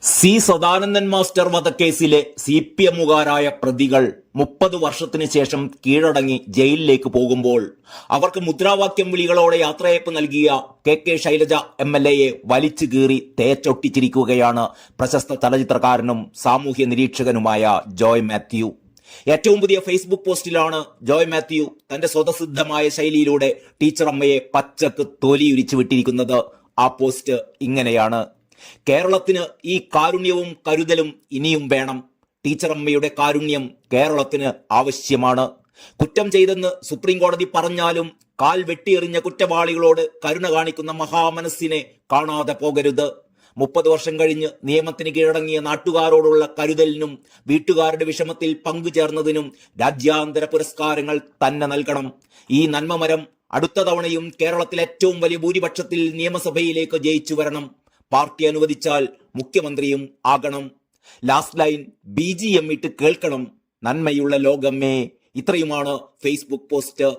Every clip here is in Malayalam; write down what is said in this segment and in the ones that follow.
സി സദാനന്ദൻ മാസ്റ്റർ വധക്കേസിലെ CPM-കാരായ പ്രതികൾ 30 വർഷത്തിന് ശേഷം കീഴടങ്ങി ജയിലിലേക്ക് പോകുമ്പോൾ അവർക്ക് മുദ്രാവാക്യം വിളികളോടെ യാത്രയയപ്പ് നൽകിയ KK ശൈലജ MLA-യെ വലിച്ചു കീറി തേച്ചൊട്ടിച്ചിരിക്കുകയാണ് പ്രശസ്ത ചലച്ചിത്രകാരനും സാമൂഹ്യ നിരീക്ഷകനുമായ ജോയ് മാത്യു. ഏറ്റവും പുതിയ ഫേസ്ബുക്ക് പോസ്റ്റിലാണ് ജോയ് മാത്യു തന്റെ സ്വതസിദ്ധമായ ശൈലിയിലൂടെ ടീച്ചർ അമ്മയെ പച്ചക്ക് തൊലിയുരിച്ചു വിട്ടിരിക്കുന്നത്. ആ പോസ്റ്റ് ഇങ്ങനെയാണ്: കേരളത്തിന് ഈ കാരുണ്യവും കരുതലും ഇനിയും വേണം. ടീച്ചറമ്മയുടെ കാരുണ്യം കേരളത്തിന് ആവശ്യമാണ്. കുറ്റം ചെയ്തെന്ന് സുപ്രീം കോടതി പറഞ്ഞാലും കാൽ വെട്ടിയെറിഞ്ഞ കുറ്റവാളികളോട് കരുണ കാണിക്കുന്ന മഹാമനസ്സിനെ കാണാതെ പോകരുത്. 30 വർഷം കഴിഞ്ഞ് നിയമത്തിന് കീഴടങ്ങിയ നാട്ടുകാരോടുള്ള കരുതലിനും വീട്ടുകാരുടെ വിഷമത്തിൽ പങ്കുചേർന്നതിനും രാജ്യാന്തര പുരസ്കാരങ്ങൾ തന്നെ നൽകണം. ഈ നന്മമരം അടുത്ത തവണയും കേരളത്തിൽ ഏറ്റവും വലിയ ഭൂരിപക്ഷത്തിൽ നിയമസഭയിലേക്ക് ജയിച്ചു വരണം. പാർട്ടി അനുവദിച്ചാൽ മുഖ്യമന്ത്രിയും ആകണം. ലാസ്റ്റ് ലൈൻ BGM ഇട്ട് കേൾക്കണം. നന്മയുള്ള ലോകമേ. ഇത്രയുമാണ് ഫേസ്ബുക്ക് പോസ്റ്റ്.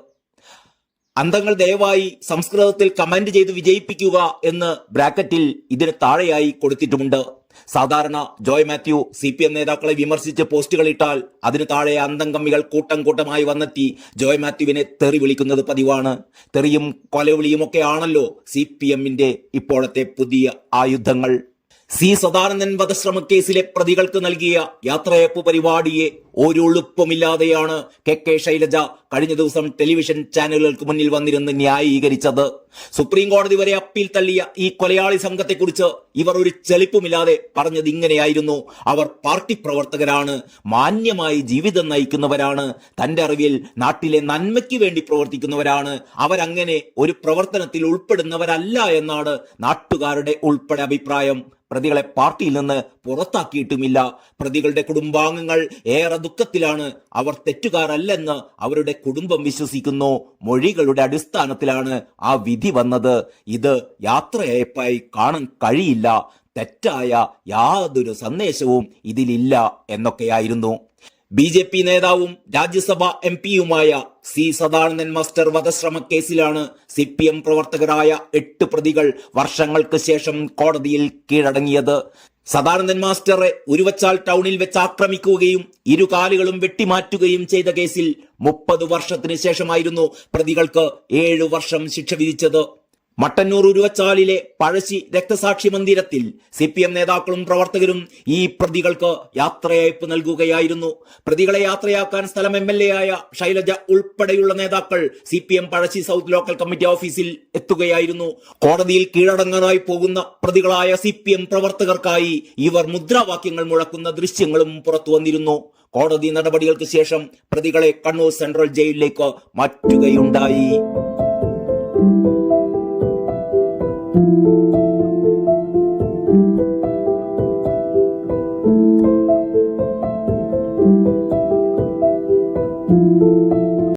അന്തങ്ങൾ ദയവായി സംസ്കൃതത്തിൽ കമന്റ് ചെയ്ത് വിജയിപ്പിക്കുക എന്ന് ബ്രാക്കറ്റിൽ ഇതിന് താഴെയായി കൊടുത്തിട്ടുമുണ്ട്. സാധാരണ ജോയ് മാത്യു CPM നേതാക്കളെ വിമർശിച്ച് പോസ്റ്റുകൾ ഇട്ടാൽ അതിന് താഴെ അന്തംഗമ്മികൾ കൂട്ടം കൂട്ടമായി വന്നെത്തി ജോയ് മാത്യുവിനെ തെറി വിളിക്കുന്നത് പതിവാണ്. തെറിയും കൊലവിളിയും ഒക്കെ ആണല്ലോ CPM-ന്റെ ഇപ്പോഴത്തെ പുതിയ ആയുധങ്ങൾ. സി സദാനന്ദൻ വധശ്രമ കേസിലെ പ്രതികൾക്ക് നൽകിയ യാത്രയയപ്പ് പരിപാടിയെ ഒരു എളുപ്പമില്ലാതെയാണ് KK ശൈലജ കഴിഞ്ഞ ദിവസം ടെലിവിഷൻ ചാനലുകൾക്ക് മുന്നിൽ വന്നിരുന്ന് ന്യായീകരിച്ചത്. സുപ്രീം കോടതി വരെ അപ്പീൽ തള്ളിയ ഈ കൊലയാളി സംഘത്തെക്കുറിച്ച് ഇവർ ഒരു ചെളിപ്പുമില്ലാതെ പറഞ്ഞത് ഇങ്ങനെയായിരുന്നു: അവർ പാർട്ടി പ്രവർത്തകരാണ്, മാന്യമായി ജീവിതം നയിക്കുന്നവരാണ്, തന്റെ അറിവിൽ നാട്ടിലെ നന്മയ്ക്ക് വേണ്ടി പ്രവർത്തിക്കുന്നവരാണ്, അവരങ്ങനെ ഒരു പ്രവർത്തനത്തിൽ ഉൾപ്പെടുന്നവരല്ല എന്നാണ് നാട്ടുകാരുടെ ഉൾപ്പെടെ അഭിപ്രായം. പ്രതികളെ പാർട്ടിയിൽ നിന്ന് പുറത്താക്കിയിട്ടുമില്ല. പ്രതികളുടെ കുടുംബാംഗങ്ങൾ ഏറെ ദുഃഖത്തിലാണ്. അവർ തെറ്റുകാരല്ലെന്ന് അവരുടെ കുടുംബം വിശ്വസിക്കുന്നു. മൊഴികളുടെ അടിസ്ഥാനത്തിലാണ് ആ വിധി വന്നത്. ഇത് യാത്രയയപ്പായി കാണാൻ കഴിയില്ല. തെറ്റായ യാതൊരു സന്ദേശവും ഇതിലില്ല എന്നൊക്കെയായിരുന്നു. BJP നേതാവും രാജ്യസഭാ MP-യുമായ സി സദാനന്ദൻ മാസ്റ്റർ വധശ്രമ കേസിലാണ് CPM പ്രവർത്തകരായ 8 പ്രതികൾ വർഷങ്ങൾക്ക് ശേഷം കോടതിയിൽ കീഴടങ്ങിയത്. സദാനന്ദൻ മാസ്റ്ററെ ഉരുവച്ചാൽ ടൗണിൽ വെച്ച് ആക്രമിക്കുകയും ഇരുകാലുകളും വെട്ടിമാറ്റുകയും ചെയ്ത കേസിൽ 30 വർഷത്തിന് ശേഷമായിരുന്നു പ്രതികൾക്ക് 7 വർഷം ശിക്ഷ വിധിച്ചത്. മട്ടന്നൂർ ഉരുവച്ചാലിലെ പഴശ്ശി രക്തസാക്ഷി മന്ദിരത്തിൽ CPM നേതാക്കളും പ്രവർത്തകരും ഈ പ്രതികൾക്ക് യാത്രയയപ്പ് നൽകുകയായിരുന്നു. പ്രതികളെ യാത്രയാക്കാൻ സ്ഥലം MLA-ആയ ശൈലജ ഉൾപ്പെടെയുള്ള നേതാക്കൾ CPM Pazhassi south local committee ഓഫീസിൽ എത്തുകയായിരുന്നു. കോടതിയിൽ കീഴടങ്ങാനായി പോകുന്ന പ്രതികളായ CPM പ്രവർത്തകർക്കായി ഇവർ മുദ്രാവാക്യങ്ങൾ മുഴക്കുന്ന ദൃശ്യങ്ങളും പുറത്തു വന്നിരുന്നു. കോടതി നടപടികൾക്ക് ശേഷം പ്രതികളെ കണ്ണൂർ സെൻട്രൽ ജയിലിലേക്ക് മാറ്റുകയുണ്ടായി. Thank you.